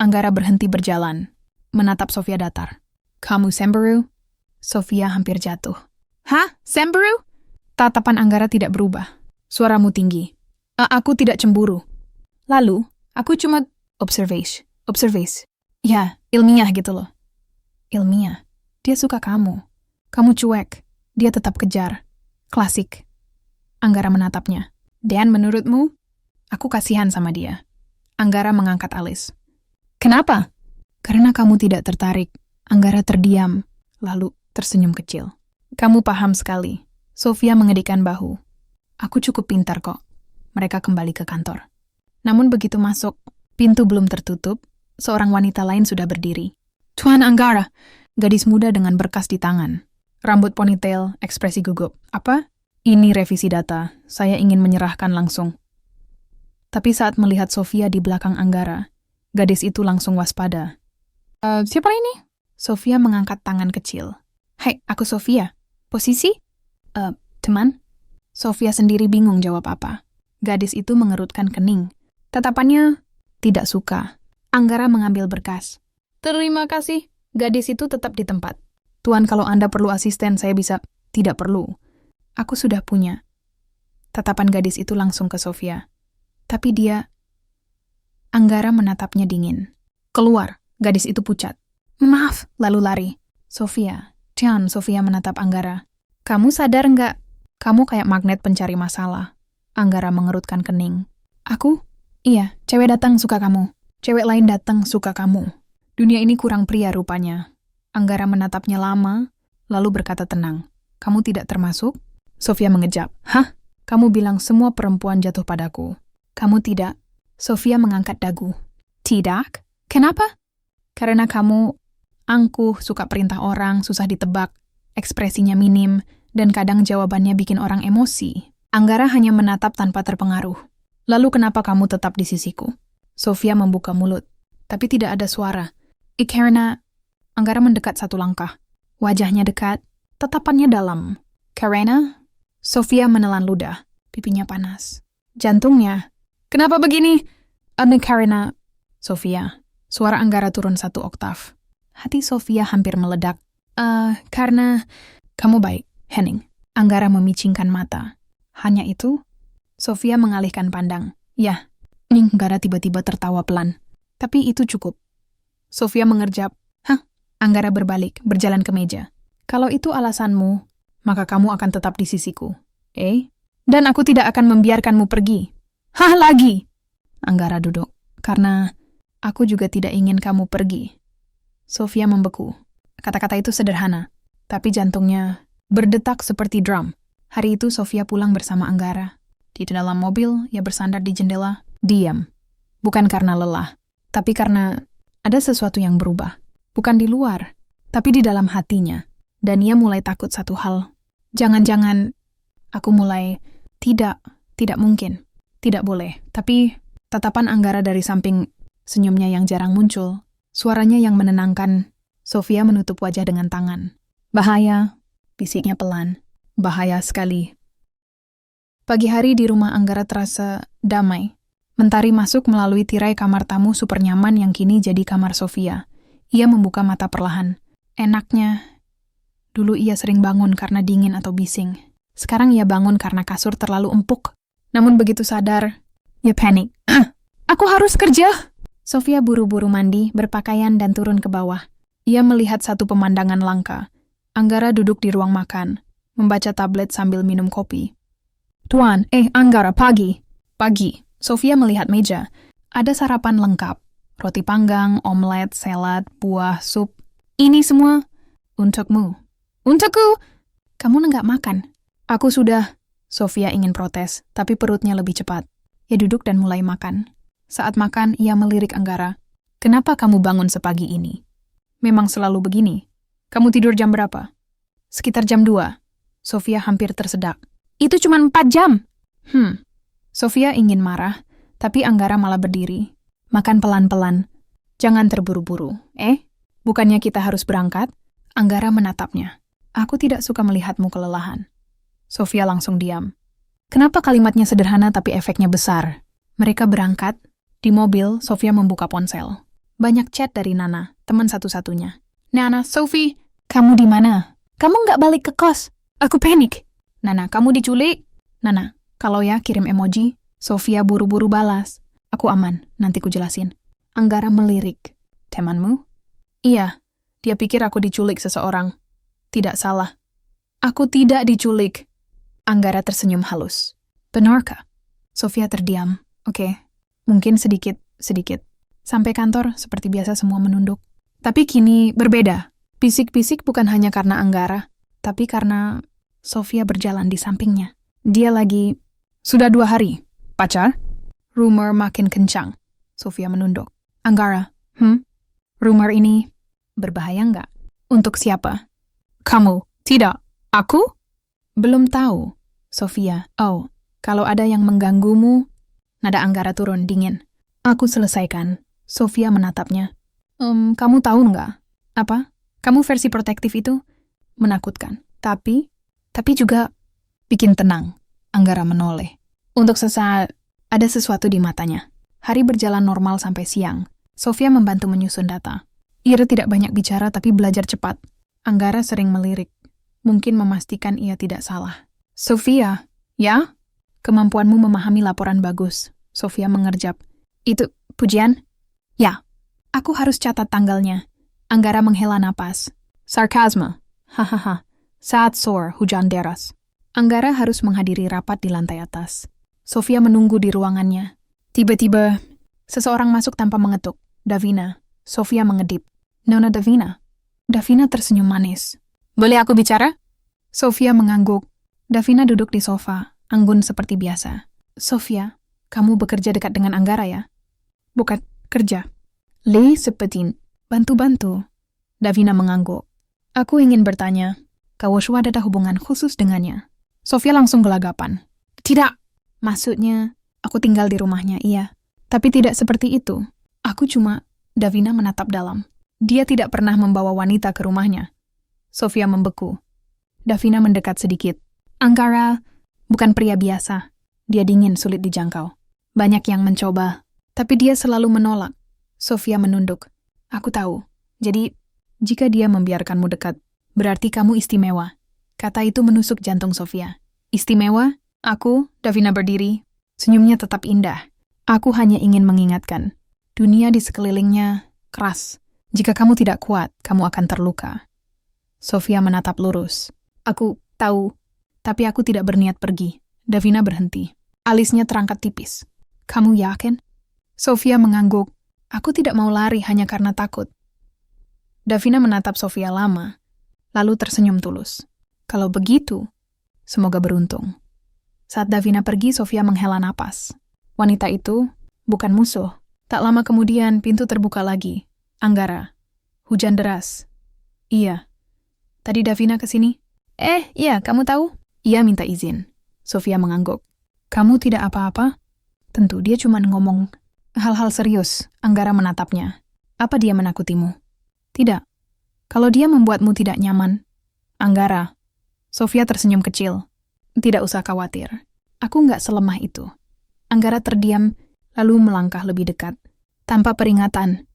Anggara berhenti berjalan. Menatap Sofia datar. Kamu cemburu? Sofia hampir jatuh. Hah? Cemburu? Tatapan Anggara tidak berubah. Suaramu tinggi. Aku tidak cemburu. Lalu, aku cuma observation. Ya, ilmiah gitu loh. Ilmiah. Dia suka kamu. Kamu cuek. Dia tetap kejar. Klasik. Anggara menatapnya. Dan menurutmu? Aku kasihan sama dia. Anggara mengangkat alis. Kenapa? Karena kamu tidak tertarik. Anggara terdiam, lalu tersenyum kecil. Kamu paham sekali. Sofia mengedikkan bahu. Aku cukup pintar kok. Mereka kembali ke kantor. Namun begitu masuk, pintu belum tertutup, seorang wanita lain sudah berdiri. Tuan Anggara, gadis muda dengan berkas di tangan. Rambut ponytail, ekspresi gugup. Apa? Ini revisi data. Saya ingin menyerahkan langsung. Tapi saat melihat Sofia di belakang Anggara, gadis itu langsung waspada. Siapa ini? Sofia mengangkat tangan kecil. Hai, aku Sofia. Posisi? Teman? Sofia sendiri bingung jawab apa. Gadis itu mengerutkan kening. Tatapannya tidak suka. Anggara mengambil berkas. Terima kasih. Gadis itu tetap di tempat. Tuan, kalau Anda perlu asisten, saya bisa. Tidak perlu. Aku sudah punya. Tatapan gadis itu langsung ke Sofia. Tapi dia... Anggara menatapnya dingin. Keluar. Gadis itu pucat. Maaf, lalu lari. Sofia. Sofia menatap Anggara. Kamu sadar nggak? Kamu kayak magnet pencari masalah. Anggara mengerutkan kening. Aku? Iya, cewek datang suka kamu. Cewek lain datang suka kamu. Dunia ini kurang pria rupanya. Anggara menatapnya lama, lalu berkata tenang. Kamu tidak termasuk? Sofia mengejap. Hah? Kamu bilang semua perempuan jatuh padaku. Kamu tidak. Sofia mengangkat dagu. Tidak? Kenapa? Karena kamu angkuh, suka perintah orang, susah ditebak, ekspresinya minim, dan kadang jawabannya bikin orang emosi. Anggara hanya menatap tanpa terpengaruh. Lalu kenapa kamu tetap di sisiku? Sofia membuka mulut, tapi tidak ada suara. Karena Anggara mendekat satu langkah. Wajahnya dekat, tatapannya dalam. Karena Sofia menelan ludah, pipinya panas. Jantungnya. Kenapa begini? Karena Sofia. Suara Anggara turun 1 oktav. Hati Sofia hampir meledak. Karena kamu baik, Henning. Anggara memicingkan mata. Hanya itu? Sofia mengalihkan pandang. Ya, Anggara tiba-tiba tertawa pelan. Tapi itu cukup. Sofia mengerjap. Hah? Anggara berbalik, berjalan ke meja. Kalau itu alasanmu, maka kamu akan tetap di sisiku. Dan aku tidak akan membiarkanmu pergi. Hah, lagi? Anggara duduk. Karena aku juga tidak ingin kamu pergi. Sofia membeku. Kata-kata itu sederhana, tapi jantungnya berdetak seperti drum. Hari itu Sofia pulang bersama Anggara. Di dalam mobil, ia bersandar di jendela, diam. Bukan karena lelah, tapi karena ada sesuatu yang berubah. Bukan di luar, tapi di dalam hatinya. Dan ia mulai takut satu hal. Jangan-jangan aku mulai, tidak mungkin, tidak boleh. Tapi tatapan Anggara dari samping senyumnya yang jarang muncul, suaranya yang menenangkan. Sofia menutup wajah dengan tangan. Bahaya, bisiknya pelan. Bahaya sekali. Pagi hari di rumah Anggara terasa damai. Mentari masuk melalui tirai kamar tamu super nyaman yang kini jadi kamar Sofia. Ia membuka mata perlahan. Enaknya. Dulu ia sering bangun karena dingin atau bising. Sekarang ia bangun karena kasur terlalu empuk. Namun begitu sadar, ia panik. Aku harus kerja! Sofia buru-buru mandi, berpakaian dan turun ke bawah. Ia melihat satu pemandangan langka. Anggara duduk di ruang makan, membaca tablet sambil minum kopi. Tuan, Anggara, pagi. Pagi. Sofia melihat meja. Ada sarapan lengkap. Roti panggang, omelet, salad, buah, sup. Ini semua untukmu. Untukku? Kamu enggak makan. Aku sudah. Sofia ingin protes, tapi perutnya lebih cepat. Ia duduk dan mulai makan. Saat makan, ia melirik Anggara. Kenapa kamu bangun sepagi ini? Memang selalu begini. Kamu tidur jam berapa? Sekitar jam 2. Sofia hampir tersedak. Itu cuma 4 jam. Sofia ingin marah, tapi Anggara malah berdiri. Makan pelan-pelan. Jangan terburu-buru. Bukannya kita harus berangkat? Anggara menatapnya. Aku tidak suka melihatmu kelelahan. Sofia langsung diam. Kenapa kalimatnya sederhana tapi efeknya besar? Mereka berangkat. Di mobil, Sofia membuka ponsel. Banyak chat dari Nana, teman satu-satunya. Nana, Sophie, kamu di mana? Kamu nggak balik ke kos? Aku panik. Nana, kamu diculik? Nana, kalau ya kirim emoji. Sofia buru-buru balas. Aku aman, nanti ku jelasin. Anggara melirik. Temanmu? Iya, dia pikir aku diculik seseorang. Tidak salah. Aku tidak diculik. Anggara tersenyum halus. Benarkah? Sofia terdiam. Oke, mungkin sedikit. Sampai kantor, seperti biasa semua menunduk. Tapi kini berbeda. Bisik-bisik bukan hanya karena Anggara, tapi karena Sofia berjalan di sampingnya. Dia lagi, sudah 2 hari. Pacar? Rumor makin kencang. Sofia menunduk. Anggara, rumor ini berbahaya nggak? Untuk siapa? Kamu? Tidak. Aku? Belum tahu. Sofia, kalau ada yang mengganggumu, nada Anggara turun dingin. Aku selesaikan. Sofia menatapnya. Kamu tahu nggak? Apa? Kamu versi protektif itu menakutkan. Tapi juga bikin tenang. Anggara menoleh. Untuk sesaat, ada sesuatu di matanya. Hari berjalan normal sampai siang. Sofia membantu menyusun data. Ia tidak banyak bicara tapi belajar cepat. Anggara sering melirik. Mungkin memastikan ia tidak salah. Sofia, ya? Kemampuanmu memahami laporan bagus. Sofia mengerjap. Itu pujian? Ya. Aku harus catat tanggalnya. Anggara menghela napas. Sarkasme. Hahaha. Saat sore, hujan deras. Anggara harus menghadiri rapat di lantai atas. Sofia menunggu di ruangannya. Tiba-tiba, seseorang masuk tanpa mengetuk. Davina. Sofia mengedip. Nona Davina. Davina tersenyum manis. Boleh aku bicara? Sofia mengangguk. Davina duduk di sofa, anggun seperti biasa. Sofia, kamu bekerja dekat dengan Anggara ya? Bukan, kerja. Seperti bantu-bantu. Davina mengangguk. Aku ingin bertanya, Joshua ada hubungan khusus dengannya? Sofia langsung gelagapan. Tidak. Maksudnya, aku tinggal di rumahnya, iya. Tapi tidak seperti itu. Davina menatap dalam. Dia tidak pernah membawa wanita ke rumahnya. Sofia membeku. Davina mendekat sedikit. Anggara bukan pria biasa. Dia dingin, sulit dijangkau. Banyak yang mencoba, tapi dia selalu menolak. Sofia menunduk. Aku tahu. Jadi, jika dia membiarkanmu dekat, berarti kamu istimewa. Kata itu menusuk jantung Sofia. Istimewa? Aku, Davina berdiri. Senyumnya tetap indah. Aku hanya ingin mengingatkan. Dunia di sekelilingnya keras. Jika kamu tidak kuat, kamu akan terluka. Sofia menatap lurus. Aku tahu, tapi aku tidak berniat pergi. Davina berhenti. Alisnya terangkat tipis. Kamu yakin? Sofia mengangguk. Aku tidak mau lari hanya karena takut. Davina menatap Sofia lama, lalu tersenyum tulus. Kalau begitu, semoga beruntung. Saat Davina pergi, Sofia menghela napas. Wanita itu bukan musuh. Tak lama kemudian, pintu terbuka lagi. Anggara. Hujan deras. Iya. Tadi Davina ke sini? Iya, kamu tahu? Ia minta izin. Sofia mengangguk. Kamu tidak apa-apa? Tentu, dia cuma ngomong hal-hal serius. Anggara menatapnya. Apa dia menakutimu? Tidak. Kalau dia membuatmu tidak nyaman. Anggara. Sofia tersenyum kecil. Tidak usah khawatir. Aku nggak selemah itu. Anggara terdiam, lalu melangkah lebih dekat. Tanpa peringatan,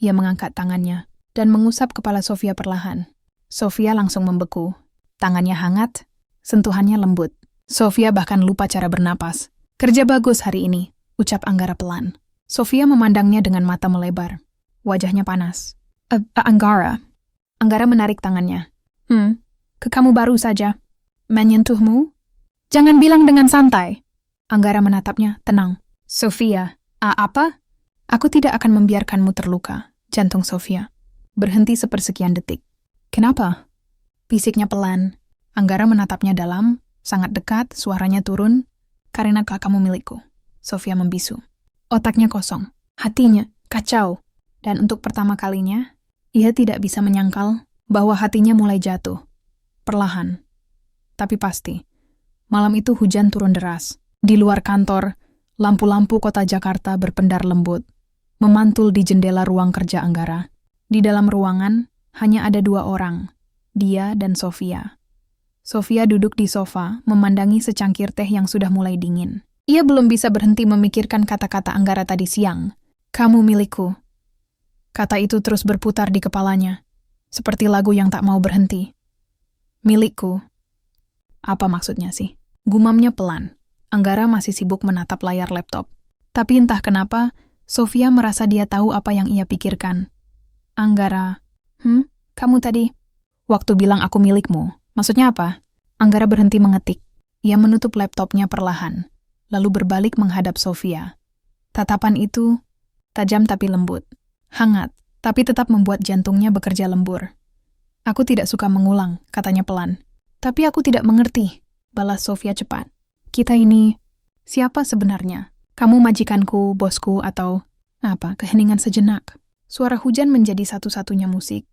ia mengangkat tangannya dan mengusap kepala Sofia perlahan. Sofia langsung membeku. Tangannya hangat, sentuhannya lembut. Sofia bahkan lupa cara bernapas. Kerja bagus hari ini, ucap Anggara pelan. Sofia memandangnya dengan mata melebar. Wajahnya panas. Anggara. Anggara menarik tangannya. Ke kamu baru saja. Menyentuhmu? Jangan bilang dengan santai. Anggara menatapnya, tenang. Sofia, apa? Aku tidak akan membiarkanmu terluka. Jantung Sofia berhenti sepersekian detik. Kenapa? Bisiknya pelan. Anggara menatapnya dalam, Sangat dekat, suaranya turun. Karenakah kamu milikku? Sofia membisu. Otaknya kosong, hatinya kacau. Dan untuk pertama kalinya, ia tidak bisa menyangkal bahwa hatinya mulai jatuh. Perlahan, tapi pasti. Malam itu hujan turun deras. Di luar kantor, lampu-lampu kota Jakarta berpendar lembut, memantul di jendela ruang kerja Anggara. Di dalam ruangan, hanya ada 2 orang, dia dan Sofia. Sofia duduk di sofa, memandangi secangkir teh yang sudah mulai dingin. Ia belum bisa berhenti memikirkan kata-kata Anggara tadi siang. Kamu milikku. Kata itu terus berputar di kepalanya, seperti lagu yang tak mau berhenti. Milikku. Apa maksudnya sih? Gumamnya pelan. Anggara masih sibuk menatap layar laptop. Tapi entah kenapa, Sofia merasa dia tahu apa yang ia pikirkan. Anggara, kamu tadi? Waktu bilang aku milikmu, maksudnya apa? Anggara berhenti mengetik. Ia menutup laptopnya perlahan, lalu berbalik menghadap Sofia. Tatapan itu tajam tapi lembut, hangat, tapi tetap membuat jantungnya bekerja lembur. Aku tidak suka mengulang, katanya pelan. Tapi aku tidak mengerti, balas Sofia cepat. Kita ini, siapa sebenarnya? Kamu majikanku, bosku, atau apa? Keheningan sejenak. Suara hujan menjadi satu-satunya musik.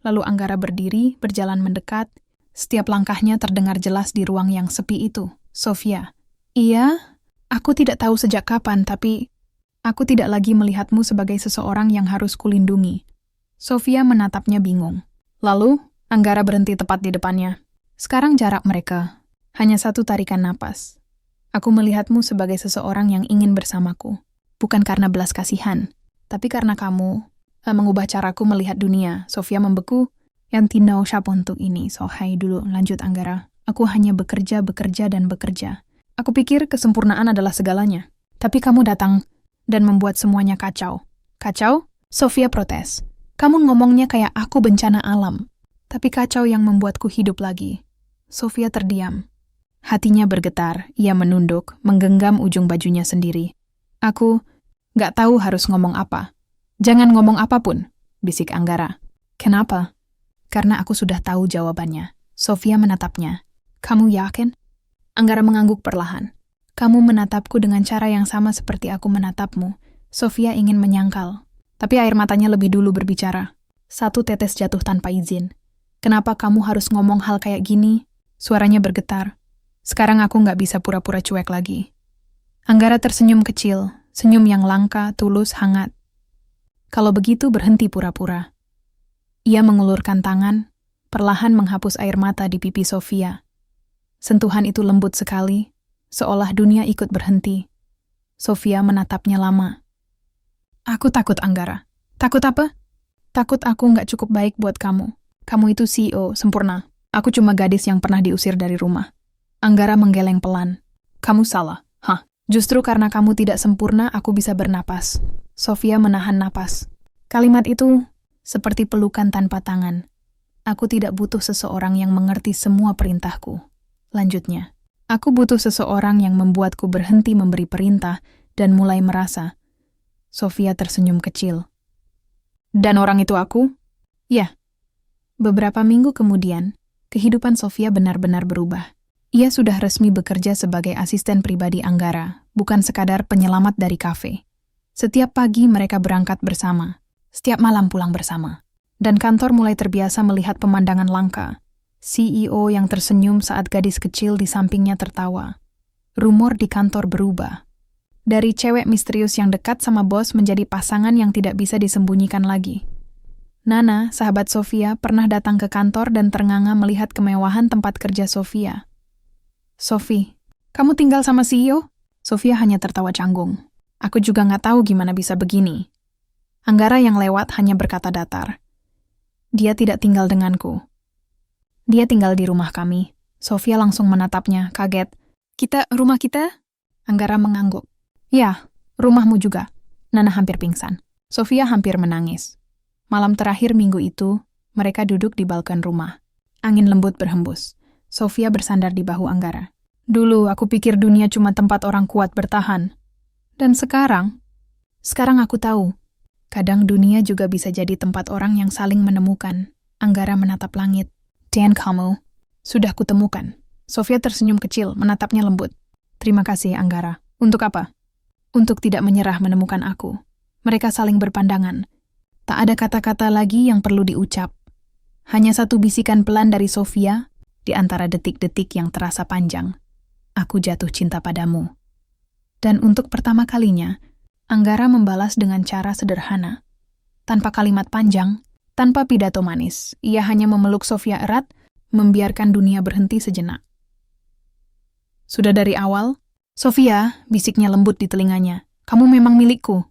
Lalu Anggara berdiri, berjalan mendekat. Setiap langkahnya terdengar jelas di ruang yang sepi itu. Sofia. Iya, aku tidak tahu sejak kapan, tapi aku tidak lagi melihatmu sebagai seseorang yang harus kulindungi. Sofia menatapnya bingung. Lalu, Anggara berhenti tepat di depannya. Sekarang jarak mereka hanya 1 tarikan napas. Aku melihatmu sebagai seseorang yang ingin bersamaku. Bukan karena belas kasihan, tapi karena kamu mengubah caraku melihat dunia. Sofia membeku. Yang tinau siapa untuk ini? Sohai dulu, lanjut Anggara. Aku hanya bekerja, dan bekerja. Aku pikir kesempurnaan adalah segalanya. Tapi kamu datang dan membuat semuanya kacau. Kacau? Sofia protes. Kamu ngomongnya kayak aku bencana alam. Tapi kacau yang membuatku hidup lagi. Sofia terdiam. Hatinya bergetar, ia menunduk, menggenggam ujung bajunya sendiri. Aku gak tahu harus ngomong apa. Jangan ngomong apapun, bisik Anggara. Kenapa? Karena aku sudah tahu jawabannya. Sofia menatapnya. Kamu yakin? Anggara mengangguk perlahan. Kamu menatapku dengan cara yang sama seperti aku menatapmu. Sofia ingin menyangkal. Tapi air matanya lebih dulu berbicara. 1 tetes jatuh tanpa izin. Kenapa kamu harus ngomong hal kayak gini? Suaranya bergetar. Sekarang aku gak bisa pura-pura cuek lagi. Anggara tersenyum kecil. Senyum yang langka, tulus, hangat. Kalau begitu berhenti pura-pura. Ia mengulurkan tangan, perlahan menghapus air mata di pipi Sofia. Sentuhan itu lembut sekali, seolah dunia ikut berhenti. Sofia menatapnya lama. Aku takut, Anggara. Takut apa? Takut aku nggak cukup baik buat kamu. Kamu itu CEO, sempurna. Aku cuma gadis yang pernah diusir dari rumah. Anggara menggeleng pelan. Kamu salah. Justru karena kamu tidak sempurna, aku bisa bernapas. Sofia menahan napas. Kalimat itu seperti pelukan tanpa tangan. Aku tidak butuh seseorang yang mengerti semua perintahku. Lanjutnya, aku butuh seseorang yang membuatku berhenti memberi perintah dan mulai merasa. Sofia tersenyum kecil. Dan orang itu aku? Ya. Beberapa minggu kemudian, kehidupan Sofia benar-benar berubah. Ia sudah resmi bekerja sebagai asisten pribadi Anggara, bukan sekadar penyelamat dari kafe. Setiap pagi mereka berangkat bersama, setiap malam pulang bersama. Dan kantor mulai terbiasa melihat pemandangan langka. CEO yang tersenyum saat gadis kecil di sampingnya tertawa. Rumor di kantor berubah. Dari cewek misterius yang dekat sama bos menjadi pasangan yang tidak bisa disembunyikan lagi. Nana, sahabat Sofia, pernah datang ke kantor dan ternganga melihat kemewahan tempat kerja Sofia. Sofi, kamu tinggal sama CEO? Sofia hanya tertawa canggung. Aku juga nggak tahu gimana bisa begini. Anggara yang lewat hanya berkata datar. Dia tidak tinggal denganku. Dia tinggal di rumah kami. Sofia langsung menatapnya, kaget. Rumah kita? Anggara mengangguk. Ya, rumahmu juga. Nana hampir pingsan. Sofia hampir menangis. Malam terakhir minggu itu, mereka duduk di balkon rumah. Angin lembut berhembus. Sofia bersandar di bahu Anggara. Dulu aku pikir dunia cuma tempat orang kuat bertahan. Dan sekarang aku tahu. Kadang dunia juga bisa jadi tempat orang yang saling menemukan. Anggara menatap langit. Dan kamu, sudah kutemukan. Sofia tersenyum kecil, menatapnya lembut. Terima kasih, Anggara. Untuk apa? Untuk tidak menyerah menemukan aku. Mereka saling berpandangan. Tak ada kata-kata lagi yang perlu diucap. Hanya satu bisikan pelan dari Sofia di antara detik-detik yang terasa panjang. Aku jatuh cinta padamu. Dan untuk pertama kalinya, Anggara membalas dengan cara sederhana. Tanpa kalimat panjang, tanpa pidato manis, ia hanya memeluk Sofia erat, membiarkan dunia berhenti sejenak. Sudah dari awal, Sofia, bisiknya lembut di telinganya, kamu memang milikku.